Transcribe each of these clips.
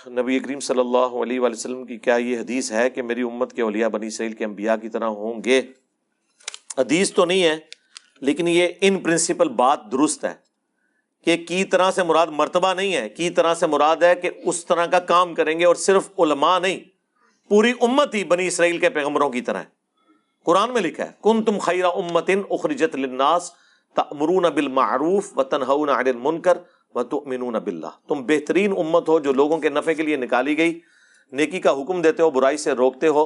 نبی کریم صلی اللہ علیہ وآلہ وسلم کی کیا یہ حدیث ہے کہ میری امت کے اولیاء بنی اسرائیل کے انبیاء کی طرح ہوں گے؟ حدیث تو نہیں ہے، لیکن یہ ان پرنسپل بات درست ہے کہ کی طرح سے مراد مرتبہ نہیں ہے، کی طرح سے مراد ہے کہ اس طرح کا کام کریں گے، اور صرف علماء نہیں، پوری امت ہی بنی اسرائیل کے پیغمبروں کی طرح ہے۔ قرآن میں لکھا ہے کنتم خیر امۃ اخرجت للناس تأمرون بالمعروف وتنہون عن المنکر وتؤمنون باللہ، تم بہترین امت ہو جو لوگوں کے نفع کے لیے نکالی گئی، نیکی کا حکم دیتے ہو، برائی سے روکتے ہو،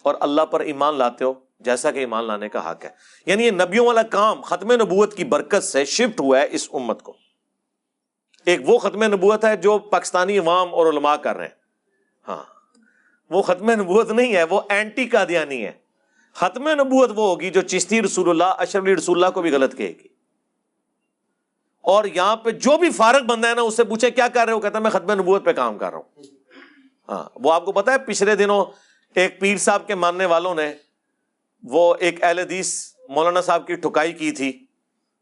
اور اللہ پر ایمان لاتے ہو جیسا کہ ایمان لانے کا حق ہے۔ یعنی یہ نبیوں والا کام ختم نبوت کی برکت سے شفٹ ہوا ہے اس امت کو۔ ایک وہ ختم نبوت ہے جو پاکستانی عوام اور علماء کر رہے ہیں، ہاں وہ ختم نبوت نہیں ہے، وہ اینٹی قادیانی ہے۔ ختم نبوت وہ ہوگی جو چشتی رسول اللہ، اشرف علی رسول اللہ کو بھی غلط کہے گی، اور یہاں پہ جو بھی فارغ بندہ ہے نا اس سے پوچھے کیا کر رہے ہو، کہتا ہے میں ختم نبوت پہ کام کر رہا ہوں۔ ہاں وہ آپ کو پتا ہے پچھلے دنوں ایک پیر صاحب کے ماننے والوں نے وہ ایک اہل حدیث مولانا صاحب کی ٹھکائی کی تھی،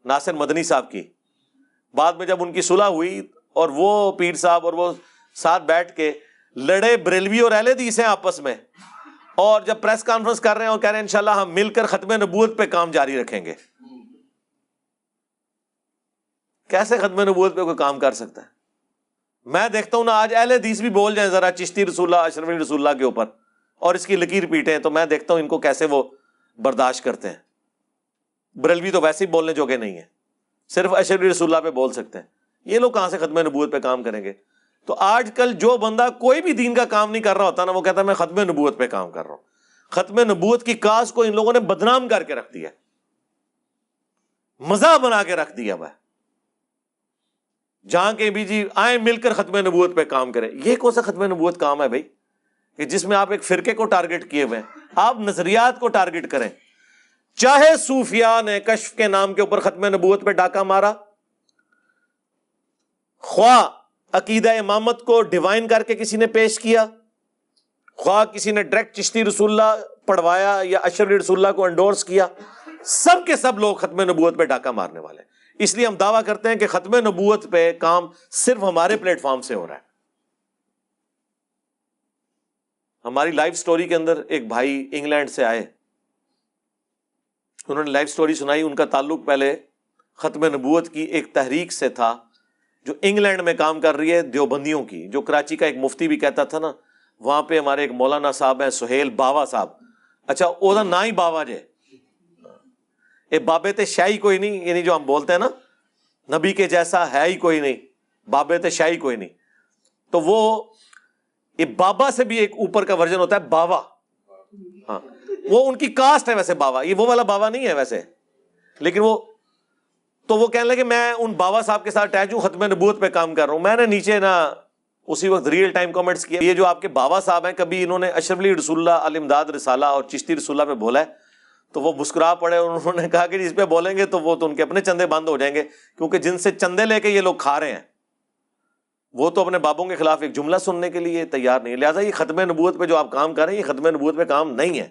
ناصر مدنی صاحب کی۔ بعد میں جب ان کی صلح ہوئی اور وہ پیر صاحب اور وہ ساتھ بیٹھ کے لڑے، بریلوی اور اہل حدیث ہیں آپس میں، اور جب پریس کانفرنس کر رہے ہیں اور کہہ رہے ہیں انشاءاللہ ہم مل کر ختم نبوت پہ کام جاری رکھیں گے۔ کیسے ختم نبوت پہ کوئی کام کر سکتا ہے؟ میں دیکھتا ہوں نا آج اہل حدیث بھی بول جائیں ذرا چشتی رسول اللہ، اشرف علی رسول اللہ کے اوپر، اور اس کی لکیر پیٹیں، تو میں دیکھتا ہوں ان کو کیسے وہ برداشت کرتے ہیں۔ بریلوی تو ویسے ہی بولنے جوگے نہیں ہیں، صرف اشرف علی رسول اللہ پہ بول سکتے ہیں، یہ لوگ کہاں سے ختم نبوت پہ کام کریں گے؟ تو آج کل جو بندہ کوئی بھی دین کا کام نہیں کر رہا ہوتا نا، وہ کہتا ہے میں ختم نبوت پہ کام کر رہا ہوں۔ ختم نبوت کی کاز کو ان لوگوں نے بدنام کر کے رکھ دیا، مزاح بنا کے رکھ دیا ہے، جہاں کہ بھی جی آئیں مل کر ختم نبوت پہ کام کریں۔ یہ کون سا ختم نبوت کام ہے بھائی کہ جس میں آپ ایک فرقے کو ٹارگٹ کیے ہوئے ہیں؟ آپ نظریات کو ٹارگٹ کریں۔ چاہے صوفیاء نے کشف کے نام کے اوپر ختم نبوت پہ ڈاکہ مارا، خواہ عقیدہ امامت کو ڈیوائن کر کے کسی نے پیش کیا، خواہ کسی نے ڈائریکٹ چشتی رسول اللہ پڑھوایا یا اشرف علی رسول اللہ کو انڈورس کیا، سب کے سب لوگ ختم نبوت پہ ڈاکہ مارنے والے ہیں۔ اس لیے ہم دعویٰ کرتے ہیں کہ ختم نبوت پہ کام صرف ہمارے پلیٹ فارم سے ہو رہا ہے۔ ہماری لائف سٹوری کے اندر ایک بھائی انگلینڈ سے آئے، انہوں نے لائف سٹوری سنائی۔ ان کا تعلق پہلے ختم نبوت کی ایک تحریک سے تھا جو انگلینڈ میں کام کر رہی ہے، دیوبندیوں کی، جو کراچی کا ایک مفتی بھی کہتا تھا نا، وہاں پہ ہمارے ایک مولانا صاحب ہیں سہیل باوا صاحب، اچھا وہ نا ہی باوا جے اے بابے تے شاہی کوئی نہیں، یعنی جو ہم بولتے ہیں نا نبی کے جیسا ہے ہی کوئی نہیں، بابے تے شاہی کوئی نہیں، تو وہ یہ بابا سے بھی ایک اوپر کا ورژن ہوتا ہے باوا، ہاں وہ ان کی کاسٹ ہے ویسے باوا، یہ وہ والا باوا نہیں ہے ویسے، لیکن وہ تو وہ کہنے لگے میں ان باوا صاحب کے ساتھ اٹیچ ہوں، ختم نبوت پہ کام کر رہا ہوں۔ میں نے نیچے نا اسی وقت ریئل ٹائم کمنٹس کیا، یہ جو آپ کے باوا صاحب ہیں کبھی انہوں نے اشرف علی رسول اللہ، الامداد رسالہ اور چشتی رسول اللہ پہ بولا ہے؟ تو وہ مسکرا پڑے اور انہوں نے کہا کہ اس پہ بولیں گے تو وہ تو ان کے اپنے چندے بند ہو جائیں گے، کیونکہ جن سے چندے لے کے یہ لوگ کھا رہے ہیں وہ تو اپنے بابوں کے خلاف ایک جملہ سننے کے لیے تیار نہیں ہے۔ لہٰذا یہ ختم نبوت پہ جو آپ کام کر رہے ہیں یہ ختم نبوت پہ کام نہیں ہے،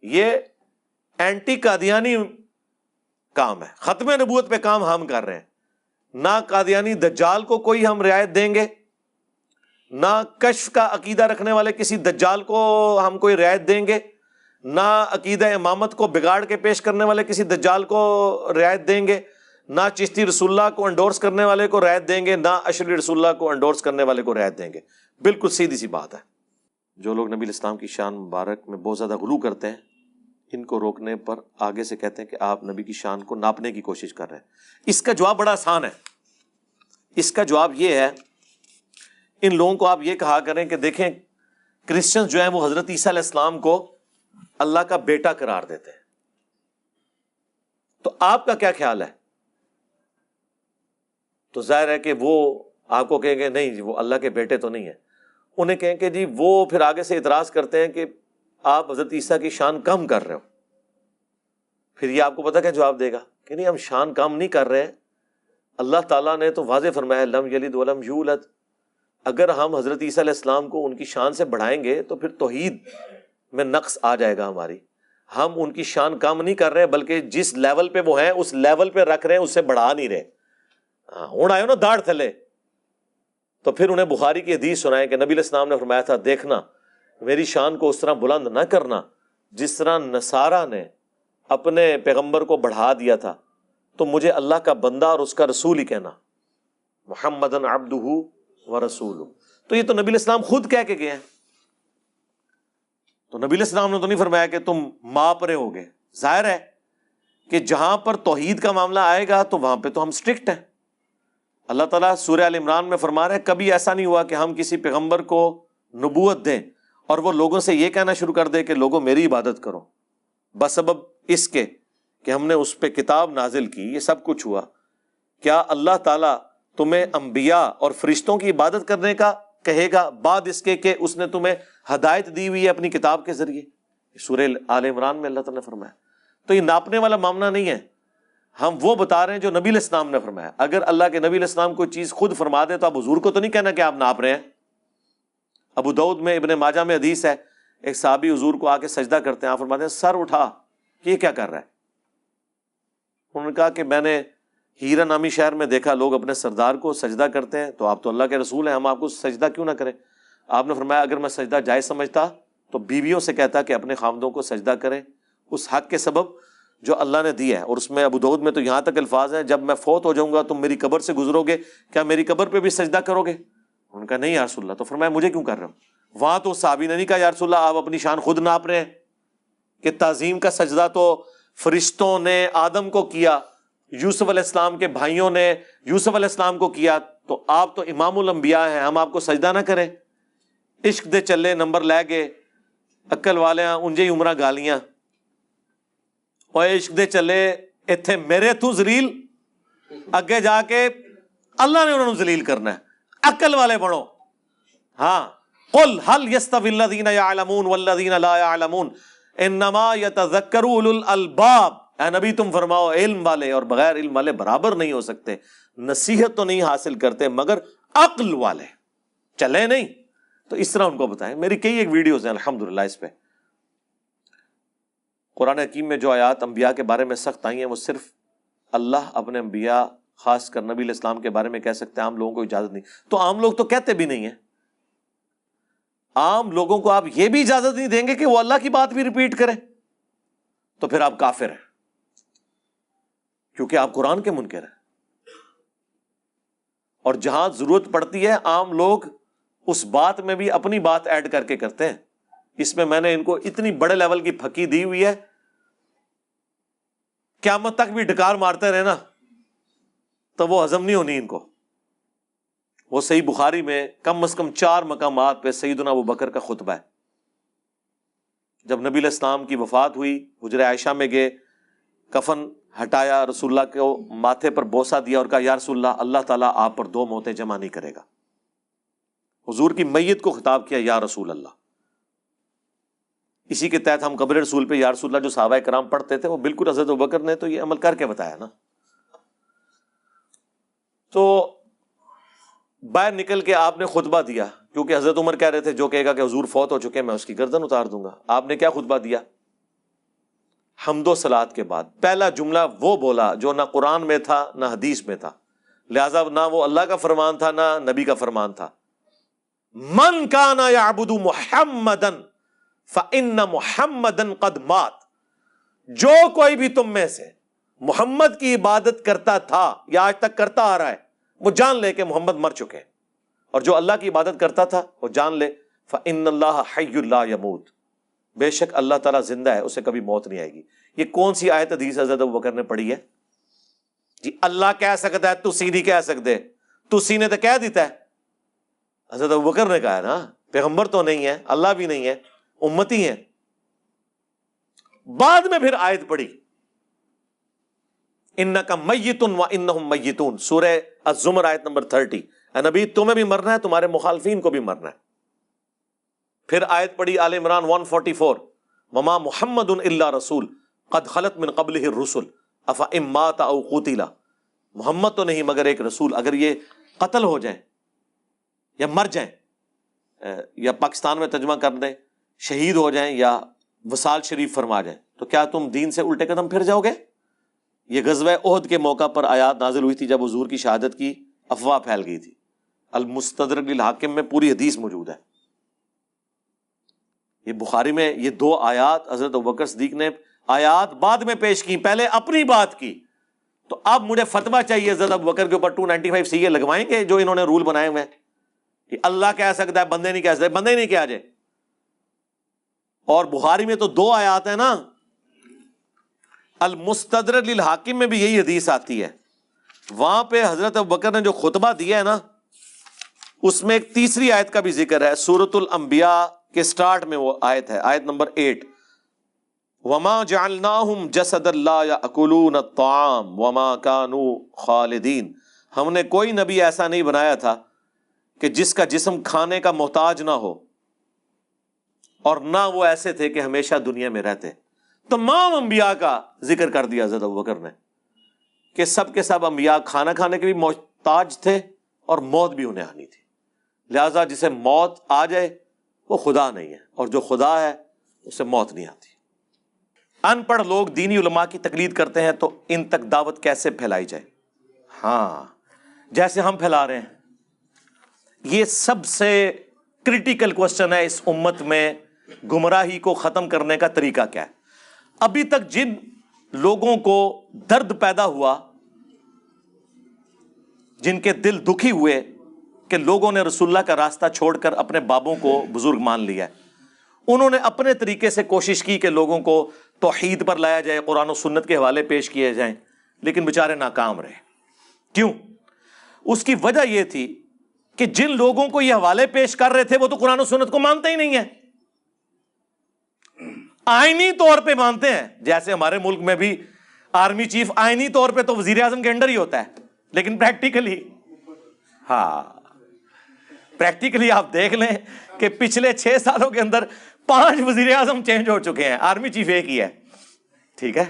یہ اینٹی قادیانی کام ہے۔ ختم نبوت پہ کام ہم کر رہے ہیں، نہ قادیانی دجال کو کوئی ہم رعایت دیں گے، نہ کشف کا عقیدہ رکھنے والے کسی دجال کو ہم کوئی رعایت دیں گے، نہ عقیدہ امامت کو بگاڑ کے پیش کرنے والے کسی دجال کو رعایت دیں گے، نہ چشتی رسول اللہ کو انڈورس کرنے والے کو رعایت دیں گے، نہ اشرف رسول اللہ کو انڈورس کرنے والے کو رعایت دیں گے۔ بالکل سیدھی سی بات ہے۔ جو لوگ نبی الاسلام کی شان مبارک میں بہت زیادہ غلو کرتے ہیں، ان کو روکنے پر آگے سے کہتے ہیں کہ آپ نبی کی شان کو ناپنے کی کوشش کر رہے ہیں۔ اس کا جواب بڑا آسان ہے، اس کا جواب یہ ہے، ان لوگوں کو آپ یہ کہا کریں کہ دیکھیں کرسچنز جو ہیں وہ حضرت عیسیٰ علیہ السلام کو اللہ کا بیٹا قرار دیتے ہیں، تو آپ کا کیا خیال ہے؟ تو ظاہر ہے کہ وہ آپ کو کہیں گے نہیں جی وہ اللہ کے بیٹے تو نہیں ہیں، انہیں کہیں کہ جی وہ پھر آگے سے اعتراض کرتے ہیں کہ آپ حضرت عیسیٰ کی شان کم کر رہے ہو۔ پھر یہ آپ کو پتہ کیا جواب دے گا کہ نہیں ہم شان کم نہیں کر رہے ہیں، اللہ تعالیٰ نے تو واضح فرمایا لم یلد ولم یولد، اگر ہم حضرت عیسیٰ علیہ السلام کو ان کی شان سے بڑھائیں گے تو پھر توحید میں نقص آ جائے گا ہماری۔ ہم ان کی شان کم نہیں کر رہے بلکہ جس لیول پہ وہ ہیں اس لیول پہ رکھ رہے ہیں، اس سے بڑھا نہیں رہے۔ ہوں آئے نا داڑھ تھلے، تو پھر انہیں بخاری کی حدیث سنائیں کہ نبی علیہ السلام نے فرمایا تھا دیکھنا میری شان کو اس طرح بلند نہ کرنا جس طرح نصارہ نے اپنے پیغمبر کو بڑھا دیا تھا، تو مجھے اللہ کا بندہ اور اس کا رسول ہی کہنا، محمدن عبدہ ورسولہ۔ تو یہ تو نبی علیہ السلام خود کہہ کے گئے ہیں، تو نبی علیہ السلام نے تو نہیں فرمایا کہ تم ماپ رہے ہوگے۔ ظاہر ہے کہ جہاں پر توحید کا معاملہ آئے گا تو وہاں پہ تو ہم اسٹرکٹ ہیں۔ اللہ تعالیٰ سورہ آل عمران میں فرما رہے ہیں کبھی ایسا نہیں ہوا کہ ہم کسی پیغمبر کو نبوت دیں اور وہ لوگوں سے یہ کہنا شروع کر دے کہ لوگوں میری عبادت کرو، بسبب اس کے کہ ہم نے اس پہ کتاب نازل کی۔ یہ سب کچھ ہوا، کیا اللہ تعالیٰ تمہیں انبیاء اور فرشتوں کی عبادت کرنے کا کہے گا بعد اس کے کہ اس نے تمہیں ہدایت دی ہوئی ہے اپنی کتاب کے ذریعے؟ سورہ آل عمران میں اللہ تعالیٰ نے فرمایا۔ تو یہ ناپنے والا معاملہ نہیں ہے، ہم وہ بتا رہے ہیں جو نبی علیہ السلام نے فرمایا۔ اگر اللہ کے نبی علیہ السلام کوئی چیز خود فرما دے تو آپ حضور کو تو نہیں کہنا کہ آپ ناپ رہے ہیں۔ ابو داؤد میں ابن ماجہ میں حدیث ہے، ایک صحابی حضور کو آ کے سجدہ کرتے ہیں، آپ فرماتے ہیں سر اٹھا، یہ کیا کر رہا ہے؟ انہوں نے کہا کہ میں نے ہیرا نامی شہر میں دیکھا لوگ اپنے سردار کو سجدہ کرتے ہیں، تو آپ تو اللہ کے رسول ہیں، ہم آپ کو سجدہ کیوں نہ کریں؟ آپ نے فرمایا اگر میں سجدہ جائز سمجھتا تو بیویوں سے کہتا کہ اپنے خامدوں کو سجدہ کریں اس حق کے سبب جو اللہ نے دیا ہے۔ اور اس میں ابو داؤد میں تو یہاں تک الفاظ ہیں جب میں فوت ہو جاؤں گا تم میری قبر سے گزرو گے، کیا میری قبر پہ بھی سجدہ کرو گے؟ ان کا نہیں یا رسول اللہ۔ تو فرمایا مجھے کیوں کر رہے ہو؟ وہاں تو صحابی نے نہیں کہا یا رسول اللہ آپ اپنی شان خود ناپ رہے ہیں کہ تعظیم کا سجدہ تو فرشتوں نے آدم کو کیا، یوسف علیہ السلام کے بھائیوں نے یوسف علیہ السلام کو کیا، تو آپ تو امام الانبیاء ہیں، ہم آپ کو سجدہ نہ کریں؟ عشق دے چلے نمبر لے گئے، عقل والے انجے ہی عمرہ گالیاں، اور عشق دے چلے اتھے میرے تو ذلیل، اگے جا کے اللہ نے انہوں نے ذلیل کرنا ہے۔ عقل والے بڑھو، ہاں قل هل يستوي الذين يعلمون والذين لا يعلمون انما يتذكر اولو الالباب۔ اے نبی تم فرماؤ علم والے اور بغیر علم والے برابر نہیں ہو سکتے، نصیحت تو نہیں حاصل کرتے مگر عقل والے، چلے نہیں۔ تو اس طرح ان کو بتائیں، میری کئی ایک ویڈیوز ہیں الحمدللہ اس پہ۔ قرآن حکیم میں جو آیات انبیاء کے بارے میں سخت آئی ہیں وہ صرف اللہ اپنے انبیاء خاص کر نبی علیہ السلام کے بارے میں کہہ سکتے ہیں، عام لوگوں کو اجازت نہیں۔ تو عام لوگ تو کہتے بھی نہیں ہیں، عام لوگوں کو آپ یہ بھی اجازت نہیں دیں گے کہ وہ اللہ کی بات بھی ریپیٹ کریں، تو پھر آپ کافر ہیں، کیونکہ آپ قرآن کے منکر ہیں۔ اور جہاں ضرورت پڑتی ہے عام لوگ اس بات میں بھی اپنی بات ایڈ کر کے کرتے ہیں۔ اس میں میں نے ان کو اتنی بڑے لیول کی پھکی دی ہوئی ہے، قیامت تک بھی ڈکار مارتے رہے نا تو وہ ہضم نہیں ہونی ان کو۔ وہ صحیح بخاری میں کم از کم 4 مقامات پہ سیدنا ابو بکر کا خطبہ ہے۔ جب نبی علیہ السلام کی وفات ہوئی، حجرہ عائشہ میں گئے، کفن ہٹایا، رسول اللہ کو ماتھے پر بوسہ دیا اور کہا یا رسول اللہ، اللہ تعالیٰ آپ پر 2 موتیں جمع نہیں کرے گا۔ حضور کی میت کو خطاب کیا یا رسول اللہ۔ اسی کے تحت ہم قبر رسول پہ یا رسول اللہ جو صحابہ کرام پڑھتے تھے وہ بالکل حضرت ابوبکر نے تو یہ عمل کر کے بتایا نا۔ تو باہر نکل کے آپ نے خطبہ دیا، کیونکہ حضرت عمر کہہ رہے تھے جو کہے گا کہ حضور فوت ہو چکے میں اس کی گردن اتار دوں گا۔ آپ نے کیا خطبہ دیا؟ حمد و صلات کے بعد پہلا جملہ وہ بولا جو نہ قرآن میں تھا نہ حدیث میں تھا، لہذا نہ وہ اللہ کا فرمان تھا نہ نبی کا فرمان تھا۔ من کان یعبد محمدا فإن محمدا قد مات۔ جو کوئی بھی تم میں سے محمد کی عبادت کرتا تھا یا آج تک کرتا آ رہا ہے، وہ جان لے کہ محمد مر چکے ہیں، اور جو اللہ کی عبادت کرتا تھا وہ جان لے فإن اللہ حی لا یموت، بے شک اللہ تعالیٰ زندہ ہے، اسے کبھی موت نہیں آئے گی۔ یہ کون سی آیت حدیث حضرت ابوبکر نے پڑھی ہے؟ جی اللہ کہہ سکتا ہے تسی نہیں کہہ سکتے، تسی نے تو کہہ دیتا ہے، حضرت ابوبکر نے کہا ہے نا، پیغمبر تو نہیں ہے، اللہ بھی نہیں ہے، امتی ہیں۔ بعد میں پھر آیت پڑھی انک میت وانہم میتون، سورہ الزمر آیت نمبر 30، اے نبی تمہیں بھی مرنا ہے، تمہارے مخالفین کو بھی مرنا ہے۔ پھر آیت پڑھی آل عمران 144، وما محمد الا رسول قد خلت من قبلہ الرسل افإن مات او قتل، محمد تو نہیں مگر ایک رسول، اگر یہ قتل ہو جائیں یا مر جائیں، یا پاکستان میں ترجمہ کر دیں شہید ہو جائیں یا وصال شریف فرما جائیں، تو کیا تم دین سے الٹے قدم پھر جاؤ گے؟ یہ غزوہ احد کے موقع پر آیات نازل ہوئی تھی جب حضور کی شہادت کی افواہ پھیل گئی تھی۔ المستدرک للحاکم میں پوری حدیث موجود ہے. یہ بخاری میں یہ 2 آیات حضرت ابوبکر صدیق نے آیات بعد میں پیش کی، پہلے اپنی بات کی. تو اب مجھے فتویٰ چاہیے حضرت ابوبکر کے اوپر 295 CA لگوائیں گے جو انہوں نے رول بنائے ہوئے ہیں کہ اللہ کہہ سکتا ہے بندے نہیں کہہ سکتے، بندے ہی نہیں کہا جائے. اور بخاری میں تو 2 آیات ہیں نا، المستدرک للحاکم میں بھی یہی حدیث آتی ہے. وہاں پہ حضرت ابوبکر نے جو خطبہ دیا ہے نا، اس میں ایک تیسری آیت کا بھی ذکر ہے. سورۃ الانبیاء کے سٹارٹ میں وہ آیت ہے، آیت نمبر 8. وَمَا جَعَلْنَاهُمْ جَسَدًا لَا يَأْكُلُونَ الطَّعَامَ وَمَا كَانُوا خَالِدِينَ. ہم نے کوئی نبی ایسا نہیں بنایا تھا کہ جس کا جسم کھانے کا محتاج نہ ہو، اور نہ وہ ایسے تھے کہ ہمیشہ دنیا میں رہتے. تمام انبیاء کا ذکر کر دیا حضرت ابوبکر نے کہ سب کے سب انبیاء کھانا کھانے کے بھی محتاج تھے اور موت بھی انہیں آنی تھی. لہذا جسے موت آ جائے وہ خدا نہیں ہے، اور جو خدا ہے اسے موت نہیں آتی. ان پڑھ لوگ دینی علماء کی تقلید کرتے ہیں تو ان تک دعوت کیسے پھیلائی جائے؟ ہاں، جیسے ہم پھیلا رہے ہیں. یہ سب سے کرٹیکل کوسچن ہے اس امت میں، گمراہی کو ختم کرنے کا طریقہ کیا ہے. ابھی تک جن لوگوں کو درد پیدا ہوا، جن کے دل دکھی ہوئے کہ لوگوں نے رسول اللہ کا راستہ چھوڑ کر اپنے بابوں کو بزرگ مان لیا ہے، انہوں نے اپنے طریقے سے کوشش کی کہ لوگوں کو توحید پر لایا جائے، قرآن و سنت کے حوالے پیش کیے جائیں، لیکن بیچارے ناکام رہے. کیوں؟ اس کی وجہ یہ تھی کہ جن لوگوں کو یہ حوالے پیش کر رہے تھے وہ تو قرآن و سنت کو مانتے ہی نہیں ہیں. آئینی طور پہ مانتے ہیں، جیسے ہمارے ملک میں بھی آرمی چیف آئینی طور پہ تو وزیر اعظم کے انڈر ہی ہوتا ہے، لیکن پریکٹیکلی، ہاں پریکٹیکلی آپ دیکھ لیں کہ پچھلے 6 سالوں کے اندر 5 وزیر اعظم چینج ہو چکے ہیں، آرمی چیف ایک ہی ہے. ٹھیک ہے،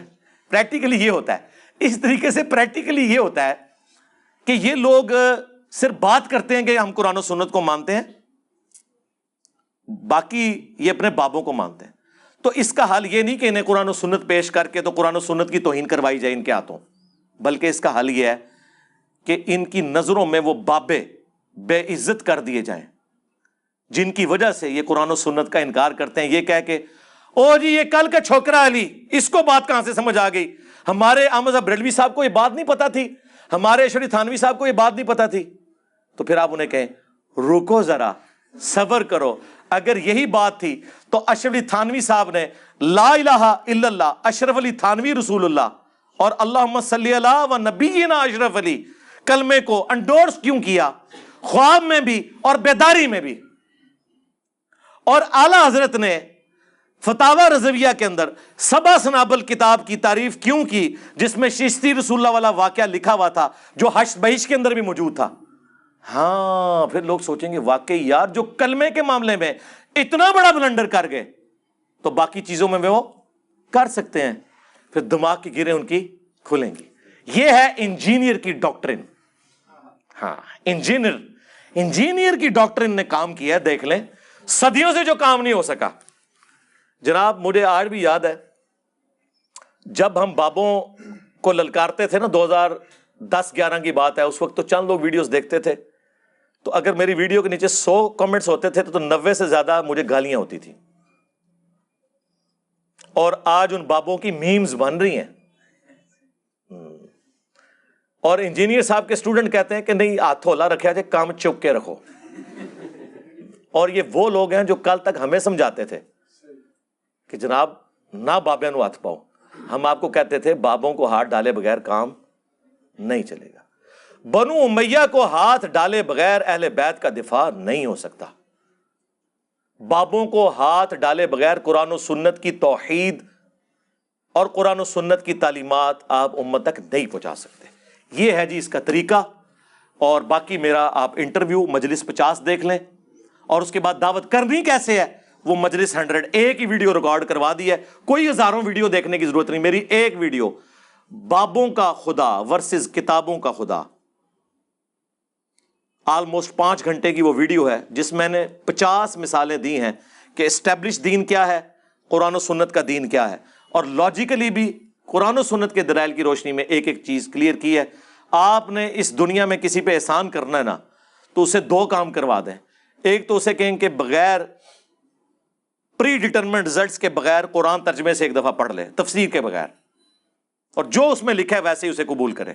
پریکٹیکلی یہ ہوتا ہے. اس طریقے سے پریکٹیکلی یہ ہوتا ہے کہ یہ لوگ صرف بات کرتے ہیں کہ ہم قرآن و سنت کو مانتے ہیں، باقی یہ اپنے بابوں کو مانتے ہیں. تو اس کا حل یہ نہیں کہ انہیں قرآن و سنت پیش کر کے تو قرآن و سنت کی توہین کروائی جائے ان کے ہاتھوں، بلکہ اس کا حل یہ ہے کہ ان کی نظروں میں وہ بابے بے عزت کر دیے جائیں جن کی وجہ سے یہ قرآن و سنت کا انکار کرتے ہیں. یہ کہہ کے او جی یہ کل کا چھوکرا علی، اس کو بات کہاں سے سمجھ آ گئی؟ ہمارے احمد صاحب بریلوی صاحب کو یہ بات نہیں پتا تھی، ہمارے اشرف علی تھانوی صاحب کو یہ بات نہیں پتا تھی. تو پھر آپ انہیں کہیں رکو ذرا، صبر کرو. اگر یہی بات تھی تو اشرف علی تھانوی صاحب نے لا الہ الا اللہ اشرف علی تھانوی رسول اللہ اور اللہم صلی اللہ و نبینا اشرف علی کلمے کو انڈورس کیوں کیا، خواب میں بھی اور بیداری میں بھی؟ اور اعلیٰ حضرت نے فتاوی رضویہ کے اندر سبع سنابل کتاب کی تعریف کیوں کی جس میں چشتی رسول اللہ والا واقعہ لکھا ہوا تھا جو حشر بہشت کے اندر بھی موجود تھا؟ ہاں پھر لوگ سوچیں گے واقعی یار جو کلمے کے معاملے میں اتنا بڑا بلنڈر کر گئے تو باقی چیزوں میں وہ کر سکتے ہیں، پھر دماغ کی گریں ان کی کھلیں گی. یہ ہے انجینئر کی ڈاکٹرن. ہاں انجینئر کی ڈاکٹرن نے کام کیا ہے، دیکھ لیں صدیوں سے جو کام نہیں ہو سکا. جناب مجھے آج بھی یاد ہے جب ہم بابوں کو للکارتے تھے نا، 2010-11 کی بات ہے، اس وقت تو چند لوگ ویڈیوز دیکھتے تھے، تو اگر میری ویڈیو کے نیچے 100 کمنٹس ہوتے تھے تو 90 سے زیادہ مجھے گالیاں ہوتی تھی. اور آج ان بابوں کی میمز بن رہی ہیں. اور انجینئر صاحب کے اسٹوڈنٹ کہتے ہیں کہ نہیں ہاتھ ہولا رکھا جائے، کام چپ کے رکھو. اور یہ وہ لوگ ہیں جو کل تک ہمیں سمجھاتے تھے کہ جناب نہ بابے نو ہاتھ پاؤ. ہم آپ کو کہتے تھے بابوں کو ہاتھ ڈالے بغیر کام نہیں چلے گا. بنو امیہ کو ہاتھ ڈالے بغیر اہل بیت کا دفاع نہیں ہو سکتا. بابوں کو ہاتھ ڈالے بغیر قرآن و سنت کی توحید اور قرآن و سنت کی تعلیمات آپ امت تک نہیں پہنچا سکتے. یہ ہے جی اس کا طریقہ. اور باقی میرا آپ انٹرویو مجلس 50 دیکھ لیں، اور اس کے بعد دعوت کرنی کیسے ہے وہ مجلس 100 ایک ہی ویڈیو ریکارڈ کروا دی ہے، کوئی ہزاروں ویڈیو دیکھنے کی ضرورت نہیں. میری ایک ویڈیو بابوں کا خدا ورسز کتابوں کا خدا، آلموسٹ 5 گھنٹے کی وہ ویڈیو ہے جس میں نے 50 مثالیں دی ہیں کہ اسٹیبلش دین کیا ہے، قرآن و سنت کا دین کیا ہے، اور لاجیکلی بھی قرآن و سنت کے دلائل کی روشنی میں ایک ایک چیز کلیئر کی ہے. آپ نے اس دنیا میں کسی پہ احسان کرنا ہے نا تو اسے دو کام کروا دیں. ایک تو اسے کہیں کہ بغیر پری ڈیٹرمنٹ رزلٹس کے بغیر قرآن ترجمے سے ایک دفعہ پڑھ لے, تفسیر کے بغیر, اور جو اس میں لکھا ہے ویسے ہی اسے قبول کرے.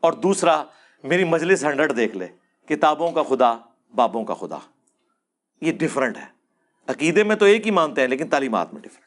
اور دوسرا, میری مجلس 100 دیکھ لے, کتابوں کا خدا بابوں کا خدا. یہ ڈیفرنٹ ہے. عقیدے میں تو ایک ہی مانتے ہیں لیکن تعلیمات میں ڈیفرنٹ.